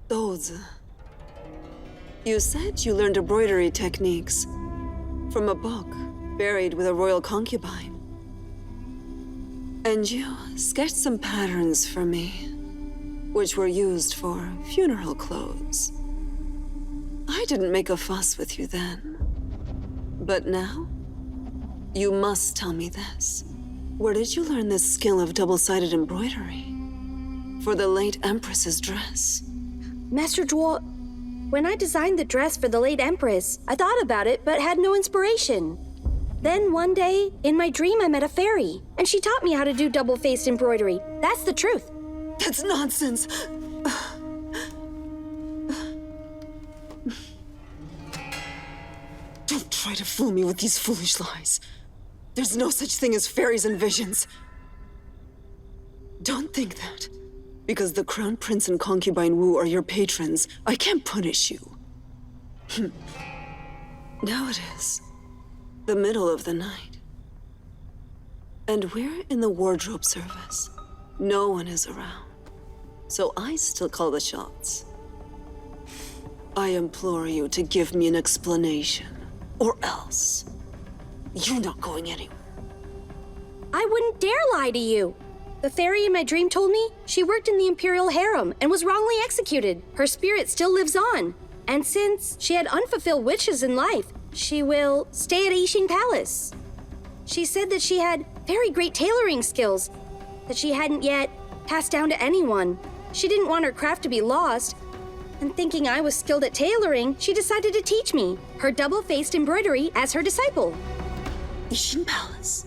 Those. You said you learned embroidery techniques from a book buried with a royal concubine. And you sketched some patterns for me, which were used for funeral clothes. I didn't make a fuss with you then. But now, you must tell me this. Where did you learn this skill of double-sided embroidery? For the late Empress's dress. Master Duo, when I designed the dress for the late Empress, I thought about it but had no inspiration. Then one day, in my dream, I met a fairy, and she taught me how to do double-faced embroidery. That's the truth. That's nonsense. Don't try to fool me with these foolish lies. There's no such thing as fairies and visions. Don't think that. Because the Crown Prince and Concubine Wu are your patrons, I can't punish you. Now it is the middle of the night. And we're in the wardrobe service. No one is around. So I still call the shots. I implore you to give me an explanation, or else you're not going anywhere. I wouldn't dare lie to you. The fairy in my dream told me she worked in the Imperial Harem and was wrongly executed. Her spirit still lives on. And since she had unfulfilled wishes in life, she will stay at Yixing Palace. She said that she had very great tailoring skills that she hadn't yet passed down to anyone. She didn't want her craft to be lost, and thinking I was skilled at tailoring, she decided to teach me her double-faced embroidery as her disciple. Yixing Palace?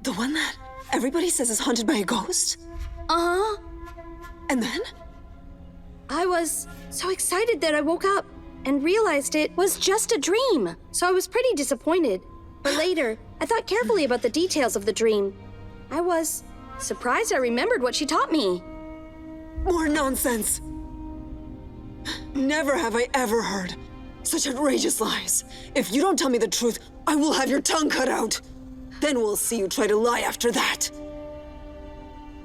The one that everybody says is haunted by a ghost? Uh-huh. And then? I was so excited that I woke up and realized it was just a dream. So I was pretty disappointed. But later, I thought carefully about the details of the dream. I was surprised I remembered what she taught me. More nonsense! Never have I ever heard such outrageous lies. If you don't tell me the truth, I will have your tongue cut out. Then we'll see you try to lie after that.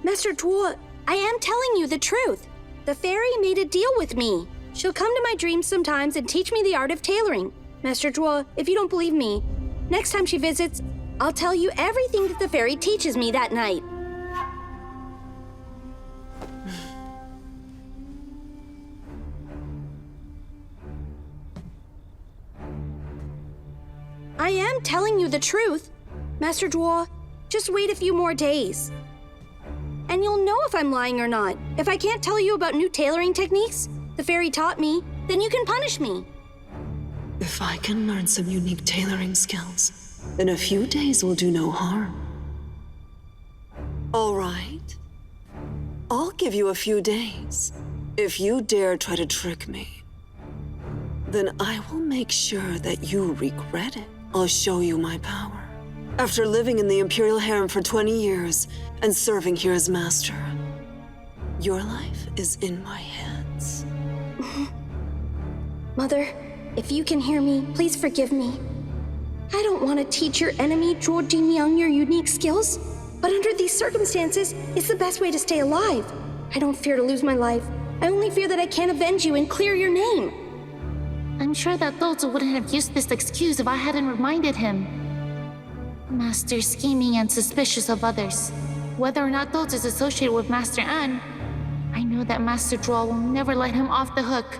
Master Duo, I am telling you the truth. The fairy made a deal with me. She'll come to my dreams sometimes and teach me the art of tailoring. Master Duo, if you don't believe me, next time she visits, I'll tell you everything that the fairy teaches me that night. I am telling you the truth. Master Duo, just wait a few more days. And you'll know if I'm lying or not. If I can't tell you about new tailoring techniques the fairy taught me, then you can punish me. If I can learn some unique tailoring skills, then a few days will do no harm. All right. I'll give you a few days. If you dare try to trick me, then I will make sure that you regret it. I'll show you my power. After living in the Imperial Harem for 20 years and serving here as master, your life is in my hands. Mother, if you can hear me, please forgive me. I don't want to teach your enemy, Zhuo Jingyang, your unique skills, but under these circumstances, it's the best way to stay alive. I don't fear to lose my life. I only fear that I can't avenge you and clear your name. I'm sure that Dozo wouldn't have used this excuse if I hadn't reminded him. Master scheming and suspicious of others. Whether or not Dozo is associated with Master An, I know that Master Zhuo will never let him off the hook.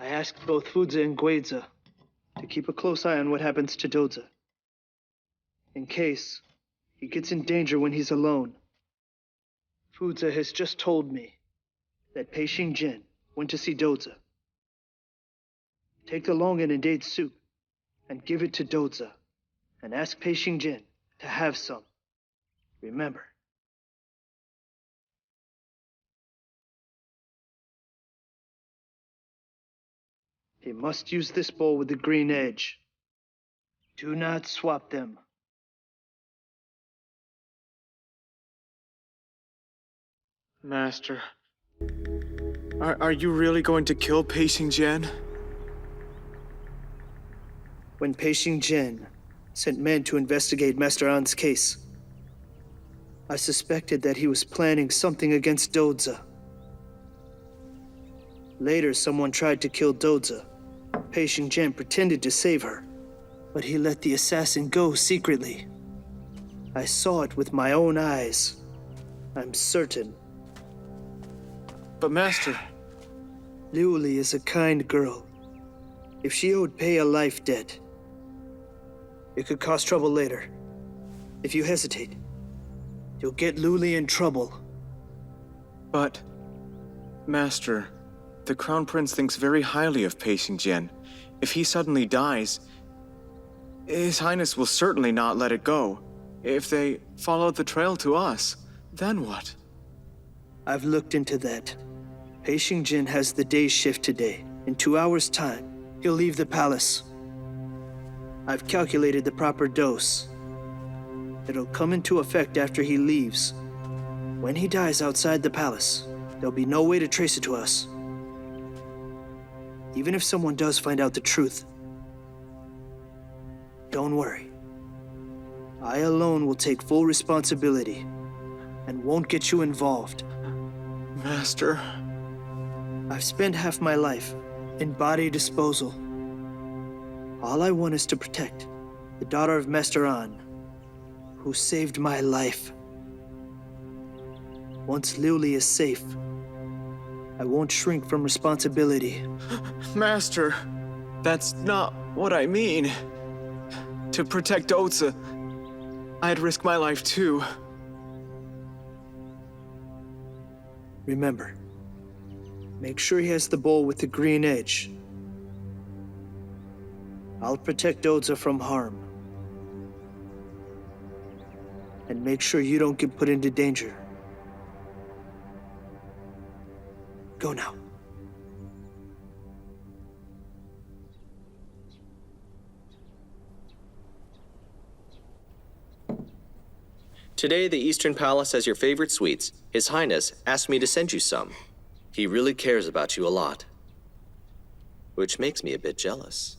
I asked both Fudza and Guedza to keep a close eye on what happens to Dodza, in case he gets in danger when he's alone. Fudza has just told me that Pei Xingjin went to see Dodza. Take the longan and date soup and give it to Dodza, and ask Pei Xingjin to have some. Remember. He must use this bowl with the green edge. Do not swap them. Master, are you really going to kill Pei Xingjian? When Pei Xingjian sent men to investigate Master An's case, I suspected that he was planning something against Dodza. Later, someone tried to kill Dodza. Pei Xingjian pretended to save her, but he let the assassin go secretly. I saw it with my own eyes. I'm certain. But Master... Liu Li is a kind girl. If she owed Pei a life debt, it could cause trouble later. If you hesitate, you'll get Liu Li in trouble. But... Master, the Crown Prince thinks very highly of Pei Xingjian. If he suddenly dies, His Highness will certainly not let it go. If they follow the trail to us, then what? I've looked into that. Pei Xingjin has the day shift today. In 2 hours' time, he'll leave the palace. I've calculated the proper dose. It'll come into effect after he leaves. When he dies outside the palace, there'll be no way to trace it to us. Even if someone does find out the truth, don't worry. I alone will take full responsibility and won't get you involved. Master... I've spent half my life in body disposal. All I want is to protect the daughter of Master An, who saved my life. Once Liu Li is safe, I won't shrink from responsibility. Master, that's not what I mean. To protect Dodza, I'd risk my life too. Remember, make sure he has the bowl with the green edge. I'll protect Dodza from harm. And make sure you don't get put into danger. Go now. Today, the Eastern Palace has your favorite sweets. His Highness asked me to send you some. He really cares about you a lot. Which makes me a bit jealous.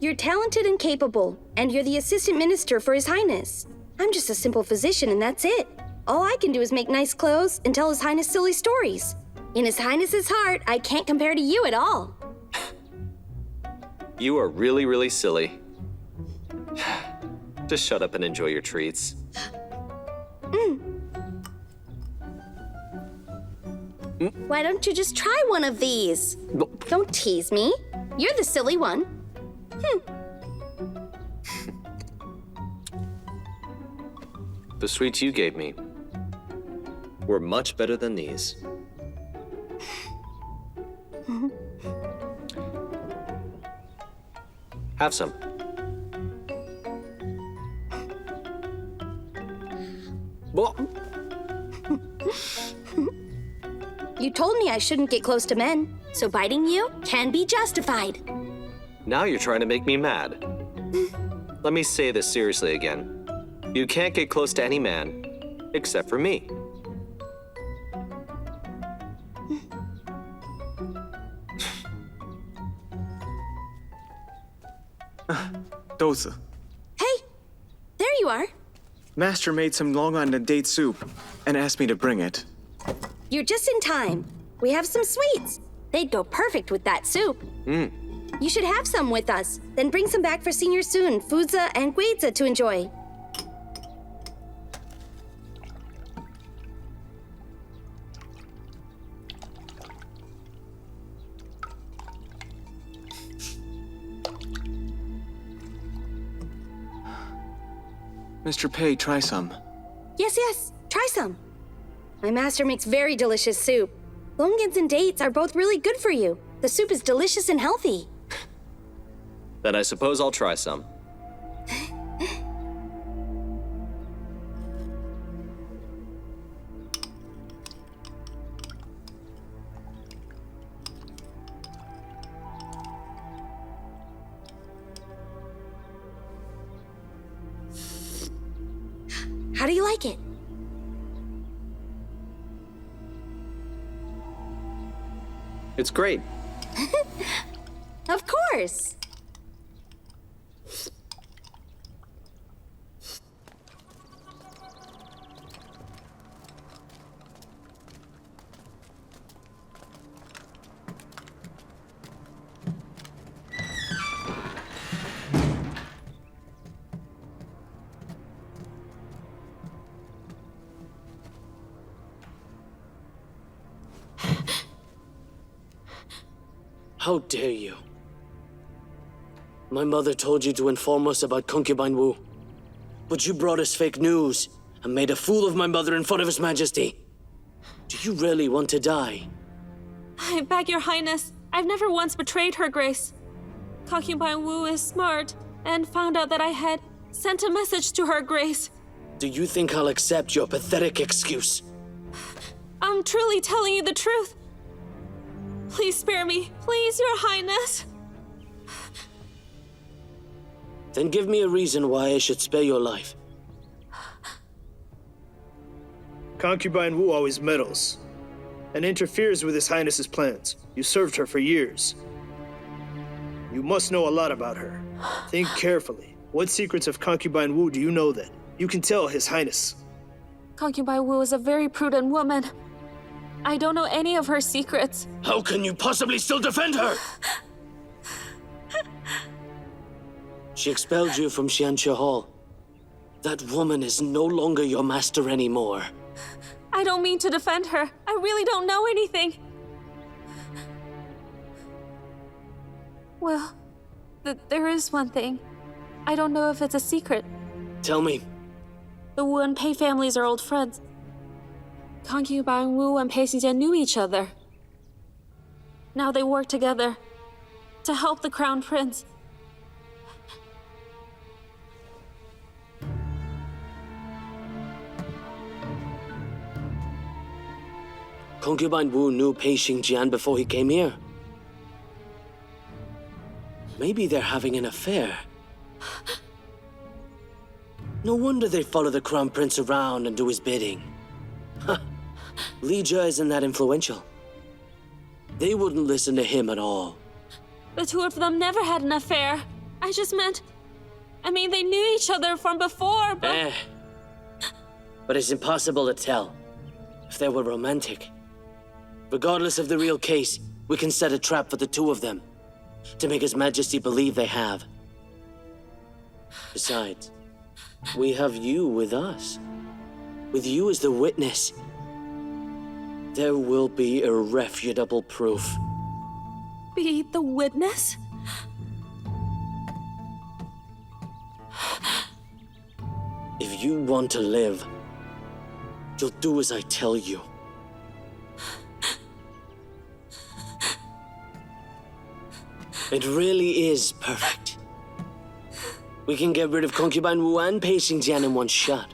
You're talented and capable, and you're the assistant minister for His Highness. I'm just a simple physician, and that's it. All I can do is make nice clothes and tell His Highness silly stories. In His Highness's heart, I can't compare to you at all. You are really, really silly. Just shut up and enjoy your treats. Why don't you just try one of these? Don't tease me. You're the silly one. The sweets you gave me were much better than these. Have some. You told me I shouldn't get close to men, so biting you can be justified. Now you're trying to make me mad. Let me say this seriously again. You can't get close to any man, except for me. Dodza, Hey, there you are. Master made some longan and date soup and asked me to bring it. You're just in time. We have some sweets. They'd go perfect with that soup. You should have some with us, then bring some back for Senior Soon, Fudza, and Guedza to enjoy. Mr. Pei, try some. Yes, yes, try some. My master makes very delicious soup. Longans and dates are both really good for you. The soup is delicious and healthy. Then I suppose I'll try some. How do you like it? It's great. Of course. How dare you? My mother told you to inform us about Concubine Wu. But you brought us fake news and made a fool of my mother in front of His Majesty. Do you really want to die? I beg your highness, I've never once betrayed her grace. Concubine Wu is smart and found out that I had sent a message to her grace. Do you think I'll accept your pathetic excuse? I'm truly telling you the truth. Please spare me, please, your highness. Then give me a reason why I should spare your life. Concubine Wu always meddles and interferes with His Highness's plans. You served her for years. You must know a lot about her. Think carefully. What secrets of Concubine Wu do you know that you can tell His Highness? Concubine Wu is a very prudent woman. I don't know any of her secrets. How can you possibly still defend her? She expelled you from Xianxia Hall. That woman is no longer your master anymore. I don't mean to defend her. I really don't know anything. Well, there is one thing. I don't know if it's a secret. Tell me. The Wu and Pei families are old friends. Concubine Wu and Pei Xingjian knew each other. Now they work together to help the Crown Prince. Concubine Wu knew Pei Xingjian before he came here. Maybe they're having an affair. No wonder they follow the Crown Prince around and do his bidding. Li Jie isn't that influential. They wouldn't listen to him at all. The two of them never had an affair. I mean, they knew each other from before, but... But it's impossible to tell if they were romantic. Regardless of the real case, we can set a trap for the two of them to make His Majesty believe they have. Besides, we have you with us. With you as the witness, there will be irrefutable proof. Be the witness? If you want to live, you'll do as I tell you. It really is perfect. We can get rid of Concubine Wu and Pei Xingjian in one shot.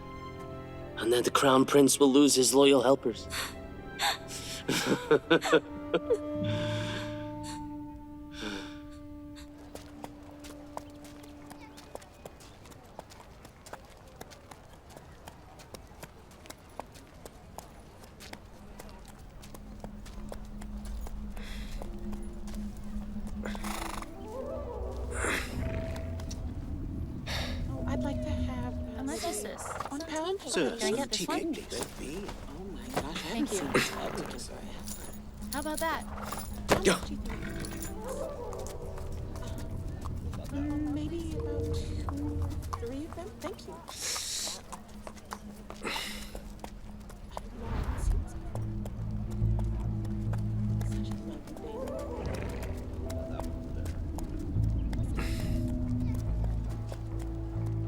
And then the Crown Prince will lose his loyal helpers. I'd like to have How much is this? £1. Can I get this one? Oh my gosh, I Thank haven't you. seen lovely dessert. How about that? Maybe about 3 of them. Thank you.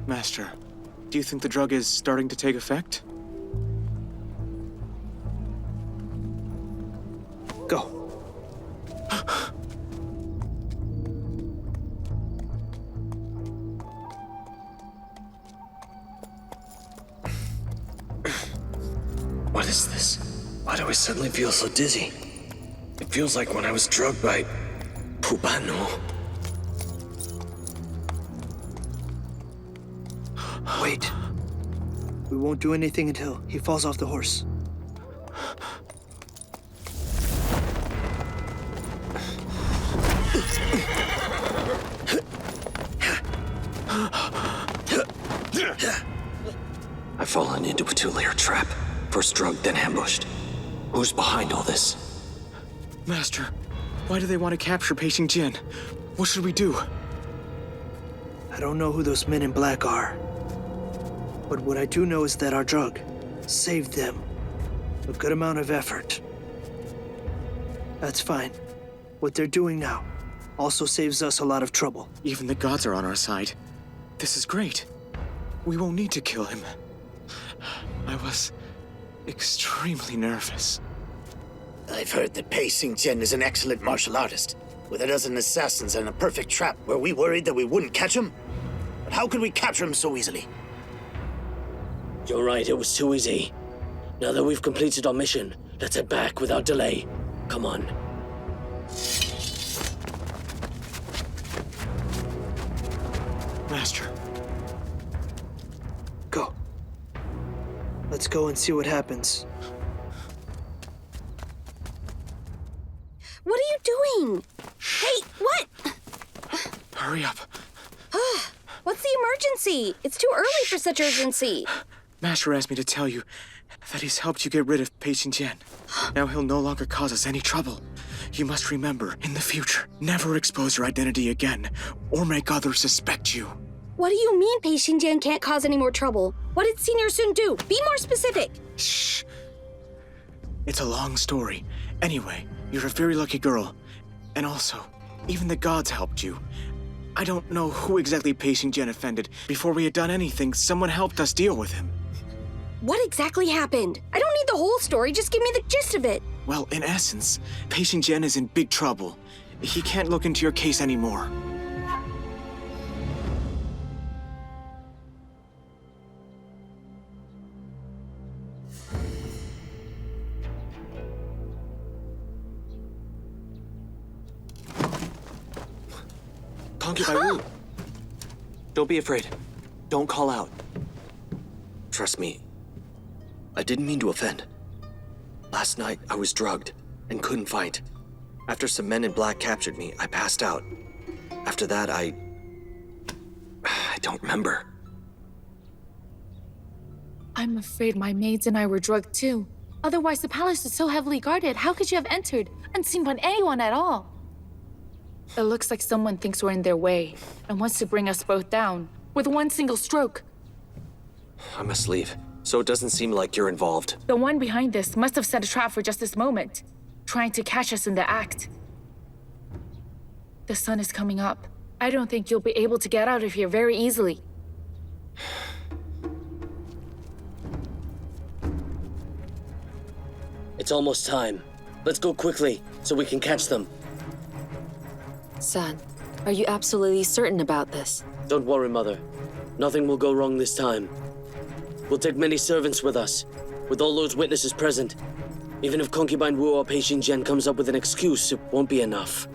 Master, Do you think the drug is starting to take effect? Go. What is this? Why do I suddenly feel so dizzy? It feels like when I was drugged by Pubano. Wait. We won't do anything until he falls off the horse. I've fallen into a two-layer trap. First drugged, then ambushed. Who's behind all this? Master, why do they want to capture Pei Jin? What should we do? I don't know who those men in black are. But what I do know is that our drug saved them. A good amount of effort. That's fine. What they're doing now also saves us a lot of trouble. Even the gods are on our side. This is great. We won't need to kill him. I was extremely nervous. I've heard that Pei Jin is an excellent martial artist, with a dozen assassins and a perfect trap. Were we worried that we wouldn't catch him? But how could we capture him so easily? You're right, it was too easy. Now that we've completed our mission, let's head back without delay. Come on. Master. Go. Let's go and see what happens. What are you doing? Hey, what? Hurry up. What's the emergency? It's too early for such urgency. Master asked me to tell you that he's helped you get rid of Pei Jin. Now he'll no longer cause us any trouble. You must remember, in the future, never expose your identity again, or make others suspect you. What do you mean Pei Jin can't cause any more trouble? What did Senior Sun do? Be more specific. Shh. It's a long story. Anyway, you're a very lucky girl. And also, even the gods helped you. I don't know who exactly Pei Jin offended. Before we had done anything, someone helped us deal with him. What exactly happened? I don't need the whole story, just give me the gist of it. Well, in essence, Pei Jin is in big trouble. He can't look into your case anymore. Concubine Wu. Don't be afraid. Don't call out. Trust me. I didn't mean to offend. Last night, I was drugged and couldn't fight. After some men in black captured me, I passed out. After that, I don't remember. I'm afraid my maids and I were drugged too. Otherwise, the palace is so heavily guarded. How could you have entered, unseen by anyone at all? It looks like someone thinks we're in their way and wants to bring us both down with one single stroke. I must leave, so it doesn't seem like you're involved. The one behind this must have set a trap for just this moment, trying to catch us in the act. The sun is coming up. I don't think you'll be able to get out of here very easily. It's almost time. Let's go quickly, so we can catch them. Son, are you absolutely certain about this? Don't worry, Mother. Nothing will go wrong this time. We'll take many servants with us, with all those witnesses present. Even if Concubine Wu or Pei Jin comes up with an excuse, it won't be enough.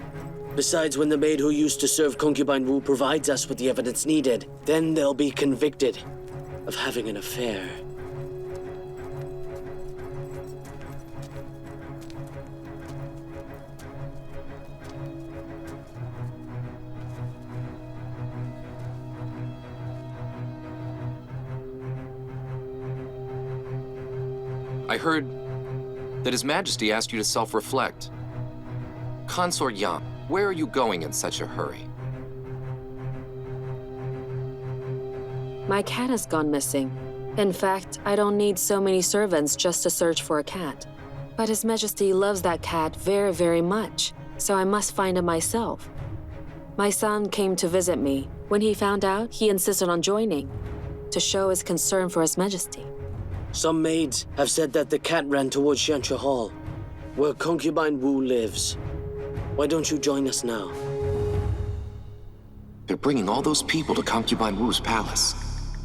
Besides, when the maid who used to serve Concubine Wu provides us with the evidence needed, then they'll be convicted of having an affair. I heard that His Majesty asked you to self-reflect. Consort Yang, where are you going in such a hurry? My cat has gone missing. In fact, I don't need so many servants just to search for a cat. But His Majesty loves that cat very, very much, so I must find him myself. My son came to visit me. When he found out, he insisted on joining. to show his concern for His Majesty. Some maids have said that the cat ran towards Xianxia Hall, where concubine Wu lives. Why don't you join us now? They're bringing all those people to Concubine Wu's palace.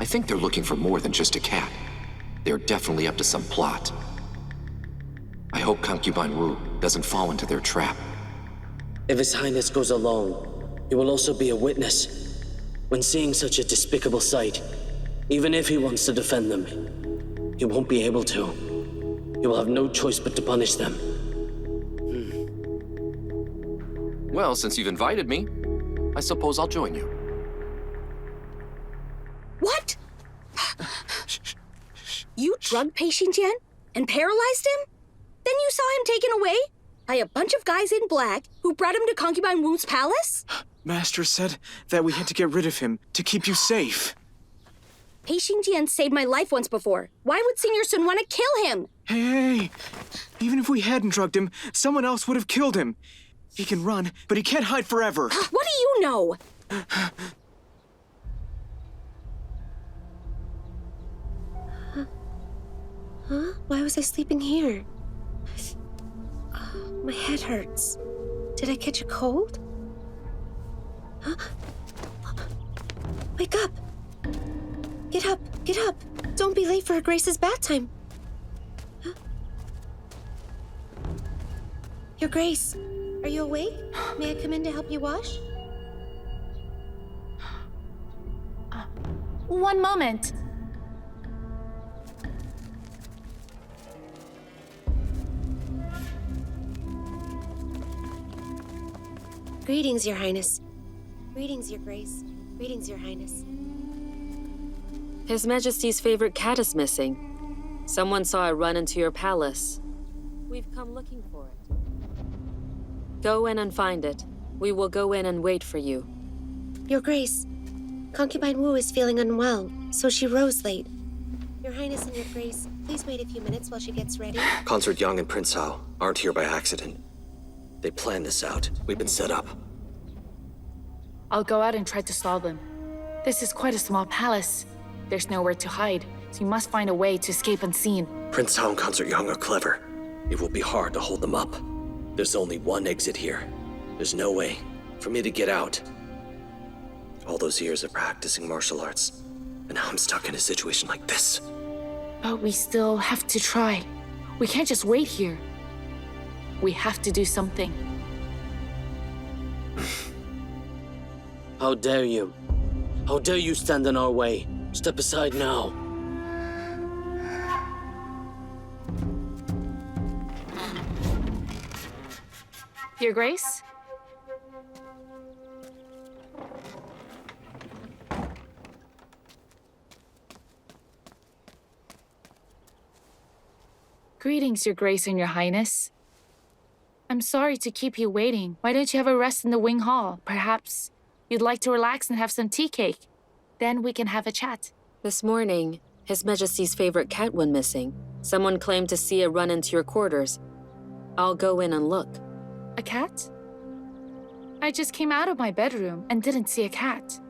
I think they're looking for more than just a cat. They're definitely up to some plot. I hope Concubine Wu doesn't fall into their trap. If His Highness goes alone, he will also be a witness when seeing such a despicable sight. Even if he wants to defend them, he won't be able to. He will have no choice but to punish them. Well, since you've invited me, I suppose I'll join you. What? You drugged Peixing Jian and paralyzed him? Then you saw him taken away by a bunch of guys in black who brought him to Concubine Wu's palace? Master said that we had to get rid of him to keep you safe. Peixing Jian saved my life once before. Why would Senior Sun want to kill him? Hey, even if we hadn't drugged him, someone else would have killed him. He can run, but he can't hide forever. What do you know? Huh? Why was I sleeping here? My head hurts. Did I catch a cold? Huh? Wake up! Get up! Get up! Don't be late for Her Grace's bath time. Huh? Your Grace, are you awake? May I come in to help you wash? One moment. Greetings, Your Highness. Greetings, Your Grace. Greetings, Your Highness. His Majesty's favorite cat is missing. Someone saw it run into your palace. We've come looking for it. Go in and find it. We will go in and wait for you. Your Grace, Concubine Wu is feeling unwell, so she rose late. Your Highness and Your Grace, please wait a few minutes while she gets ready. Consort Yang and Prince Hao aren't here by accident. They planned this out. We've been set up. I'll go out and try to stall them. This is quite a small palace. There's nowhere to hide, so you must find a way to escape unseen. Prince Hao and Consort Yang are clever. It will be hard to hold them up. There's only one exit here. There's no way for me to get out. All those years of practicing martial arts, and now I'm stuck in a situation like this. But we still have to try. We can't just wait here. We have to do something. How dare you? How dare you stand in our way? Step aside now. Your Grace? Greetings, Your Grace and Your Highness. I'm sorry to keep you waiting. Why don't you have a rest in the Wing Hall? Perhaps you'd like to relax and have some tea cake. Then we can have a chat. This morning, His Majesty's favorite cat went missing. Someone claimed to see it run into your quarters. I'll go in and look. A cat? I just came out of my bedroom and didn't see a cat.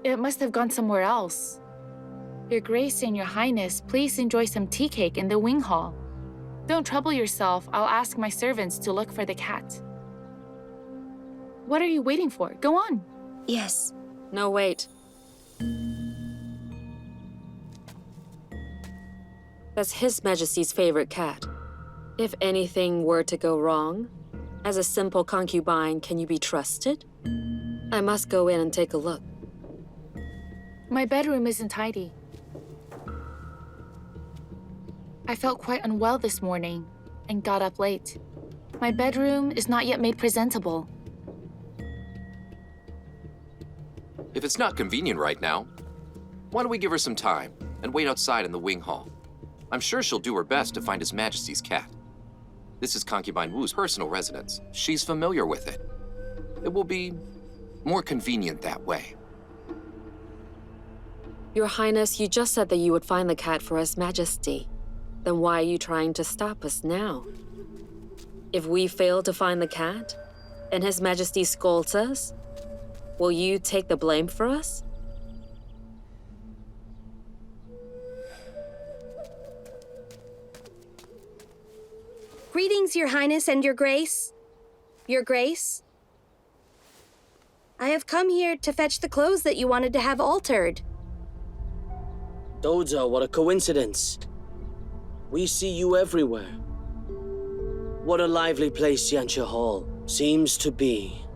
It must have gone somewhere else. Your Grace and Your Highness, please enjoy some tea cake in the Wing Hall. Don't trouble yourself. I'll ask my servants to look for the cat. What are you waiting for? Go on. Yes. No, wait. That's His Majesty's favorite cat. If anything were to go wrong, as a simple concubine, can you be trusted? I must go in and take a look. My bedroom isn't tidy. I felt quite unwell this morning and got up late. My bedroom is not yet made presentable. If it's not convenient right now, why don't we give her some time and wait outside in the Wing Hall? I'm sure she'll do her best to find His Majesty's cat. This is Concubine Wu's personal residence. She's familiar with it. It will be more convenient that way. Your Highness, you just said that you would find the cat for His Majesty. Then why are you trying to stop us now? If we fail to find the cat, and His Majesty scolds us, will you take the blame for us? Greetings, Your Highness and Your Grace. Your Grace? I have come here to fetch the clothes that you wanted to have altered. Doja, what a coincidence. We see you everywhere. What a lively place Yanxia Hall seems to be.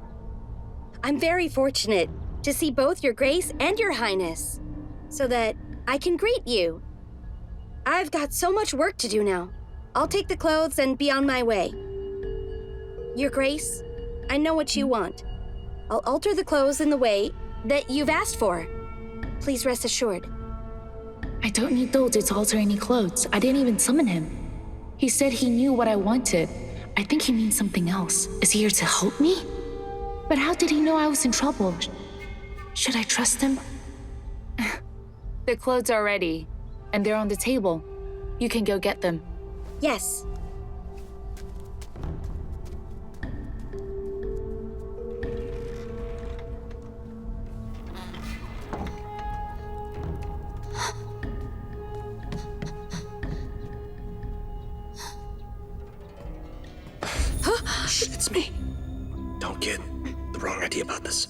I'm very fortunate to see both Your Grace and Your Highness, so that I can greet you. I've got so much work to do now. I'll take the clothes and be on my way. Your Grace, I know what you want. I'll alter the clothes in the way that you've asked for. Please rest assured. I don't need Doja to alter any clothes. I didn't even summon him. He said he knew what I wanted. I think he means something else. Is he here to help me? But how did he know I was in trouble? Should I trust him? The clothes are ready, and they're on the table. You can go get them. Yes. Shh, it's me. Don't get the wrong idea about this.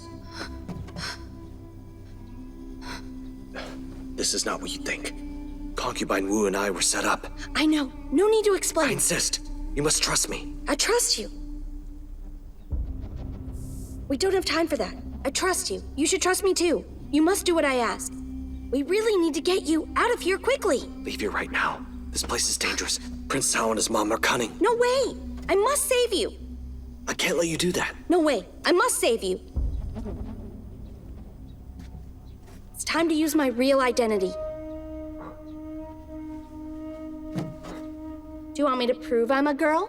This is not what you think. Concubine Wu and I were set up. I know. No need to I explain. insist. You must trust me. I trust you. We don't have time for that. I trust you. You should trust me too. You must do what I ask. We really need to get you out of here quickly. Leave here right now. This place is dangerous. Prince Cao and his mom are cunning. No way. I must save you. I can't let you do that. No way. I must save you. It's time to use my real identity. Do you want me to prove I'm a girl?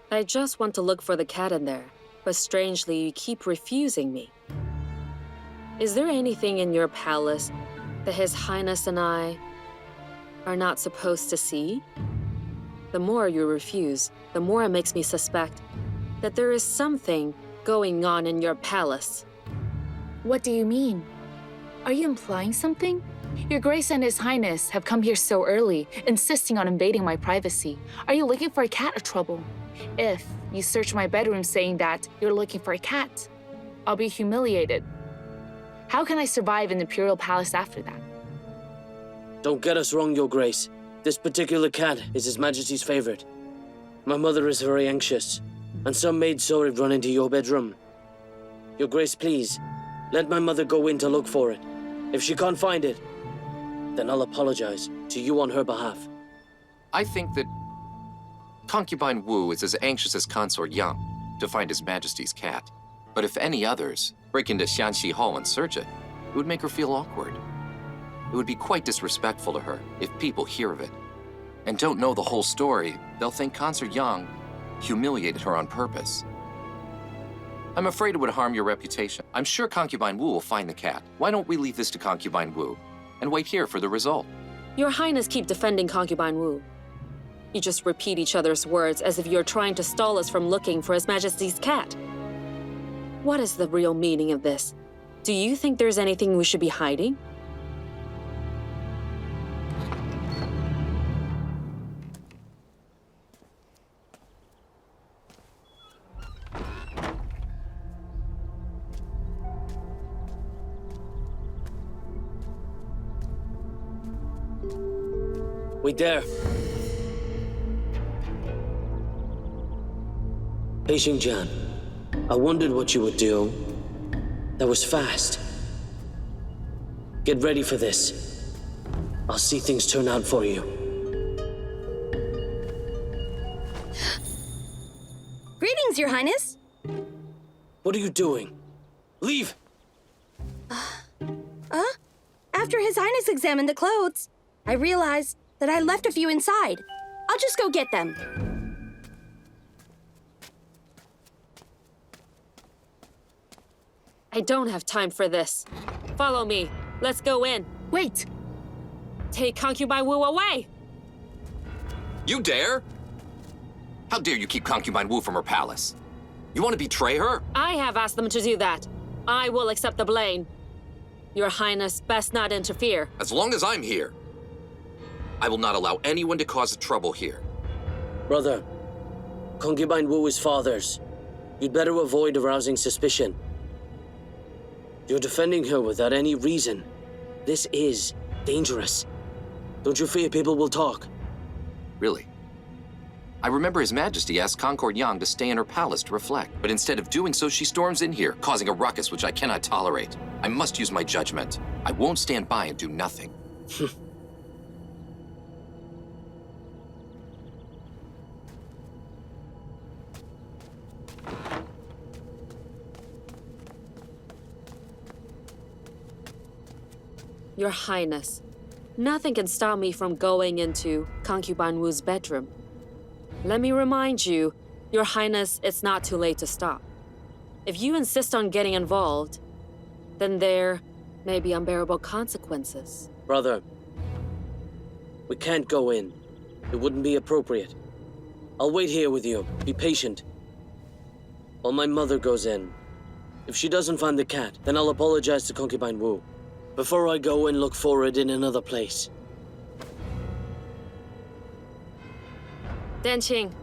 I just want to look for the cat in there, but strangely you keep refusing me. Is there anything in your palace that His Highness and I are not supposed to see? The more you refuse, the more it makes me suspect that there is something going on in your palace. What do you mean? Are you implying something? Your Grace and His Highness have come here so early, insisting on invading my privacy. Are you looking for a cat or trouble? If you search my bedroom saying that you're looking for a cat, I'll be humiliated. How can I survive in the Imperial Palace after that? Don't get us wrong, Your Grace. This particular cat is His Majesty's favorite. My mother is very anxious, and some maids saw it run into your bedroom. Your Grace, please, let my mother go in to look for it. If she can't find it, then I'll apologize to you on her behalf. I think that Concubine Wu is as anxious as Consort Yang to find His Majesty's cat. But if any others break into Xianxi Hall and search it, it would make her feel awkward. It would be quite disrespectful to her if people hear of it and don't know the whole story. They'll think Consort Yang humiliated her on purpose. I'm afraid it would harm your reputation. I'm sure Concubine Wu will find the cat. Why don't we leave this to Concubine Wu and wait here for the result? Your Highness keep defending Concubine Wu. You just repeat each other's words as if you're trying to stall us from looking for His Majesty's cat. What is the real meaning of this? Do you think there's anything we should be hiding? Wait there. Beijing Jian, I wondered what you would do. That was fast. Get ready for this. I'll see things turn out for you. Greetings, Your Highness. What are you doing? Leave! After His Highness examined the clothes, I realized that I left a few inside. I'll just go get them. I don't have time for this. Follow me. Let's go in. Wait! Take Concubine Wu away! You dare? How dare you keep Concubine Wu from her palace? You want to betray her? I have asked them to do that. I will accept the blame. Your Highness, best not interfere. As long as I'm here, I will not allow anyone to cause trouble here. Brother, concubine Wu is father's. You'd better avoid arousing suspicion. You're defending her without any reason. This is dangerous. Don't you fear people will talk? Really? I remember His Majesty asked Concord Yang to stay in her palace to reflect, but instead of doing so, she storms in here, causing a ruckus which I cannot tolerate. I must use my judgment. I won't stand by and do nothing. Your Highness, nothing can stop me from going into Concubine Wu's bedroom. Let me remind you, Your Highness, it's not too late to stop. If you insist on getting involved, then there may be unbearable consequences. Brother, we can't go in. It wouldn't be appropriate. I'll wait here with you. Be patient. While my mother goes in. If she doesn't find the cat, then I'll apologize to Concubine Wu. Before I go and look for it in another place. Denqing.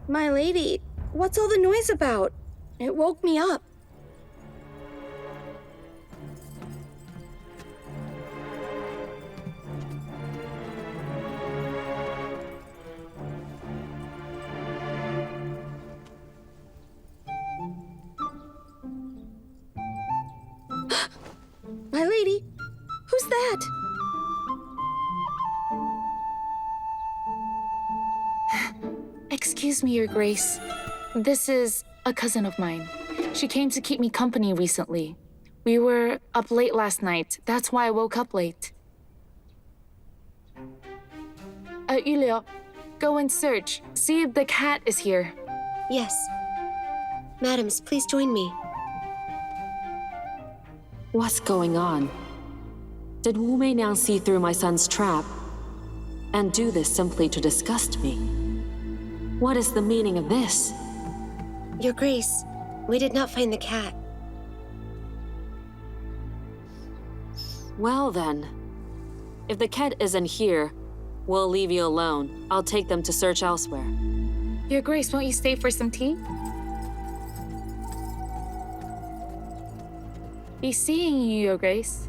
My lady, what's all the noise about? It woke me up. My lady, who's that? Excuse me, Your Grace. This is a cousin of mine. She came to keep me company recently. We were up late last night. That's why I woke up late. Yuliu, go and search. See if the cat is here. Yes. Madams, please join me. What's going on? Did Wu Meinyang see through my son's trap and do this simply to disgust me? What is the meaning of this? Your Grace, we did not find the cat. Well then, if the cat isn't here, we'll leave you alone. I'll take them to search elsewhere. Your Grace, won't you stay for some tea? Be seeing you, Your Grace.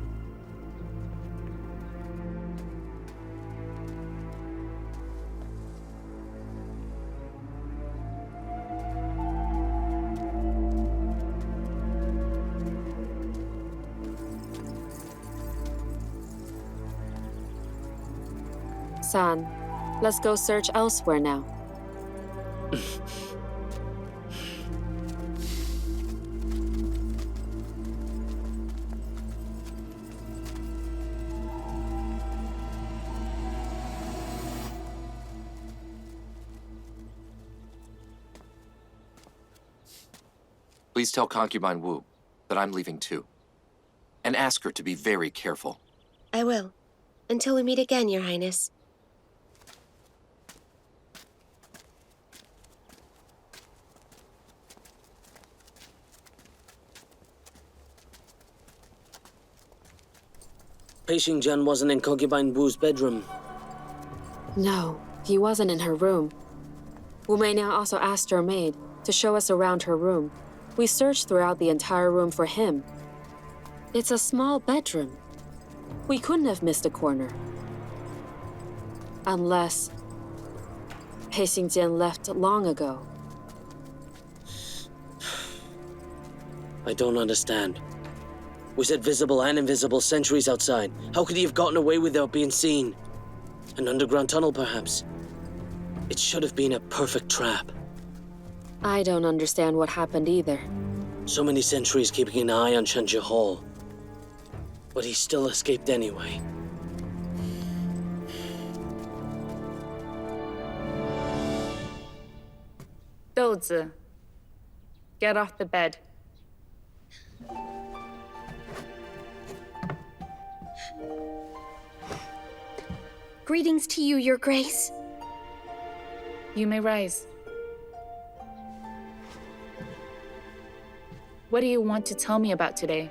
San, let's go search elsewhere now. Please tell Concubine Wu that I'm leaving too. And ask her to be very careful. I will. Until we meet again, Your Highness. Pei Xingjian wasn't in Concubine Wu's bedroom. No, he wasn't in her room. Wu Meinyang also asked her maid to show us around her room. We searched throughout the entire room for him. It's a small bedroom. We couldn't have missed a corner. Unless Pei Xingjian left long ago. I don't understand. We said visible and invisible sentries outside. How could he have gotten away without being seen? An underground tunnel, perhaps? It should have been a perfect trap. I don't understand what happened either. So many sentries keeping an eye on Chenji Hall. But he still escaped anyway. Dozi, get off the bed. Greetings to you, Your Grace. You may rise. What do you want to tell me about today?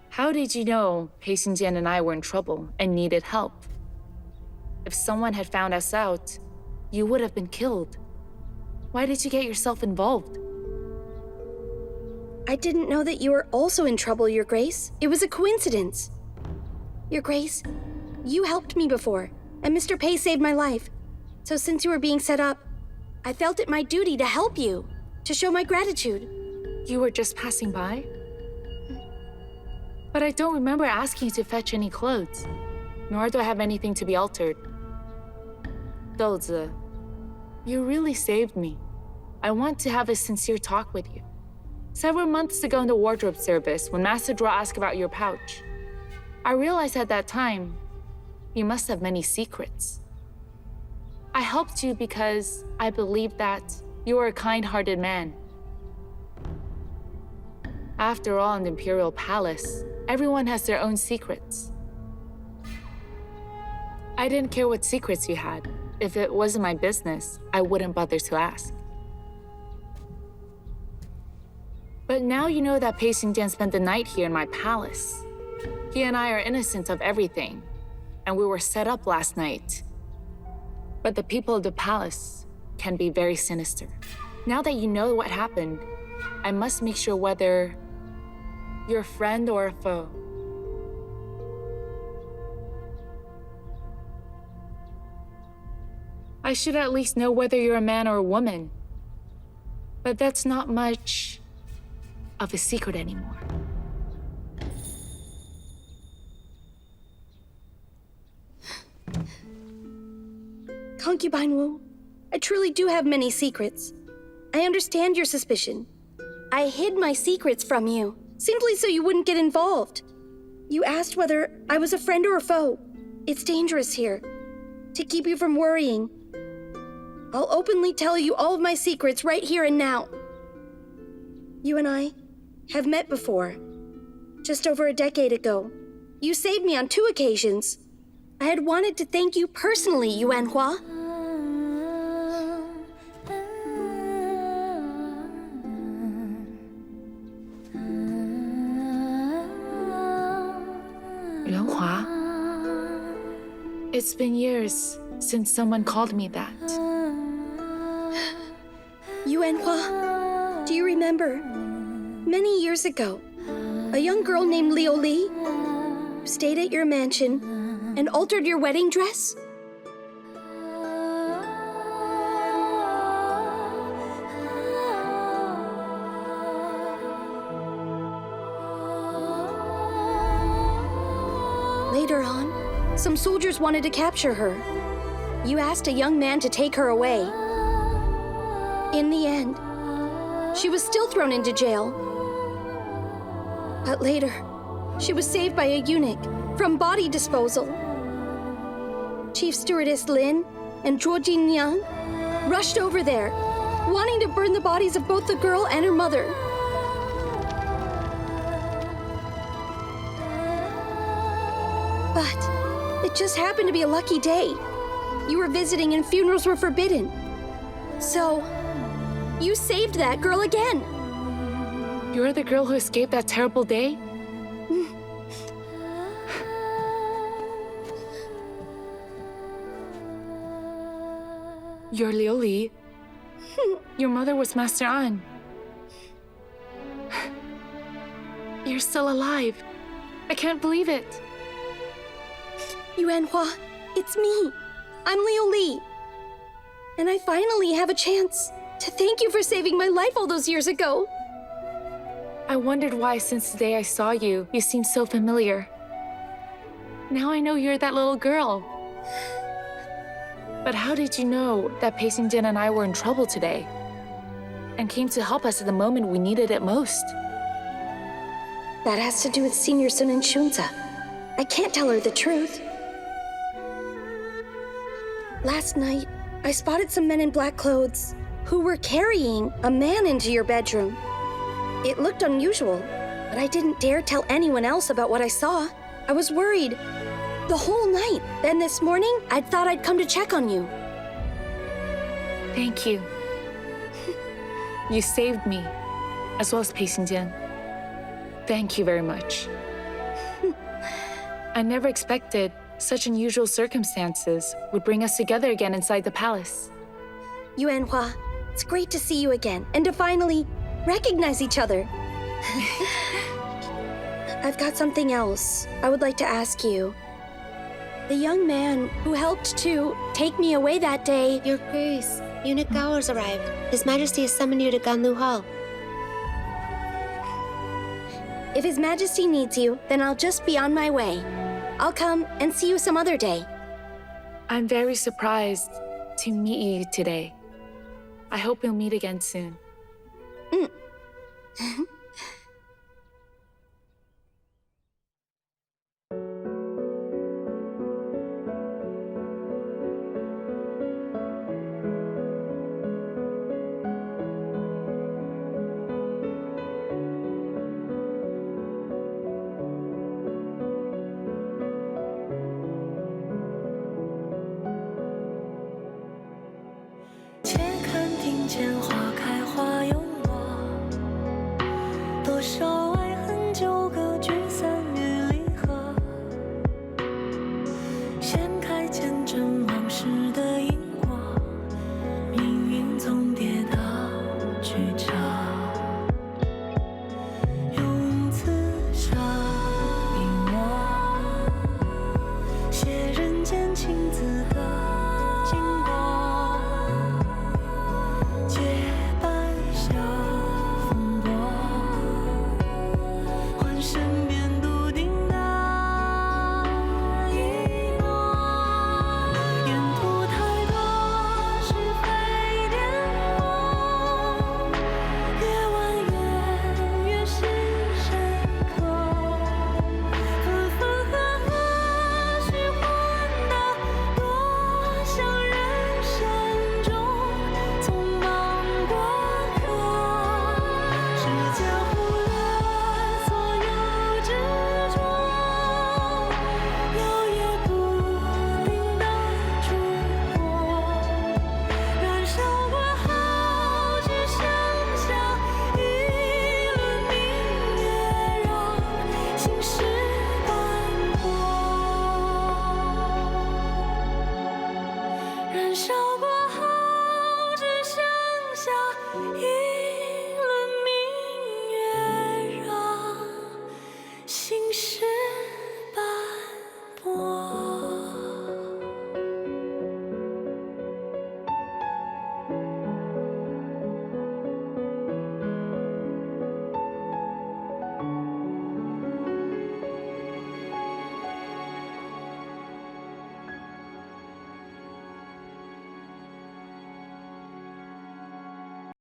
How did you know Pacing Jian and I were in trouble and needed help? If someone had found us out, you would have been killed. Why did you get yourself involved? I didn't know that you were also in trouble, Your Grace. It was a coincidence. Your Grace, you helped me before, and Mr. Pei saved my life. So since you were being set up, I felt it my duty to help you, to show my gratitude. You were just passing by? But I don't remember asking you to fetch any clothes, nor do I have anything to be altered. Dozi, you really saved me. I want to have a sincere talk with you. Several months ago in the wardrobe service, when Master Draw asked about your pouch, I realized at that time, you must have many secrets. I helped you because I believed that you were a kind-hearted man. After all, in the Imperial Palace, everyone has their own secrets. I didn't care what secrets you had. If it wasn't my business, I wouldn't bother to ask. But now you know that Pacing Jian spent the night here in my palace. He and I are innocent of everything, and we were set up last night. But the people of the palace can be very sinister. Now that you know what happened, I must make sure whether you're a friend or a foe. I should at least know whether you're a man or a woman. But that's not much of a secret anymore. Concubine Wu, I truly do have many secrets. I understand your suspicion. I hid my secrets from you, simply so you wouldn't get involved. You asked whether I was a friend or a foe. It's dangerous here. To keep you from worrying, I'll openly tell you all of my secrets right here and now. You and I have met before, just over a decade ago. You saved me on 2 occasions. I had wanted to thank you personally, Yuan Hua. Yuan Hua? It's been years since someone called me that. Yuan Hua, do you remember? Many years ago, a young girl named Liu Li stayed at your mansion and altered your wedding dress? Later on, some soldiers wanted to capture her. You asked a young man to take her away. In the end, she was still thrown into jail. But later, she was saved by a eunuch from body disposal. Chief Stewardess Lin and Zhuo Jinliang rushed over there, wanting to burn the bodies of both the girl and her mother. But it just happened to be a lucky day. You were visiting and funerals were forbidden. So, you saved that girl again. You're the girl who escaped that terrible day? You're Liu Li. Your mother was Master An. You're still alive. I can't believe it. Yuan Hua, it's me. I'm Liu Li. And I finally have a chance to thank you for saving my life all those years ago. I wondered why since the day I saw you, you seemed so familiar. Now I know you're that little girl. But how did you know that Pacing Jin and I were in trouble today? And came to help us at the moment we needed it most? That has to do with Senior Sun and Shunza. I can't tell her the truth. Last night, I spotted some men in black clothes who were carrying a man into your bedroom. It looked unusual, but I didn't dare tell anyone else about what I saw. I was worried the whole night. Then this morning, I thought I'd come to check on you. Thank you. You saved me, as well as Pacing Jin. Thank you very much. I never expected such unusual circumstances would bring us together again inside the palace. Yuanhua, it's great to see you again and to finally recognize each other. I've got something else I would like to ask you. The young man who helped to take me away that day... Your Grace, Eunuch Gao has arrived. His Majesty has summoned you to Ganlu Hall. If His Majesty needs you, then I'll just be on my way. I'll come and see you some other day. I'm very surprised to meet you today. I hope we'll meet again soon.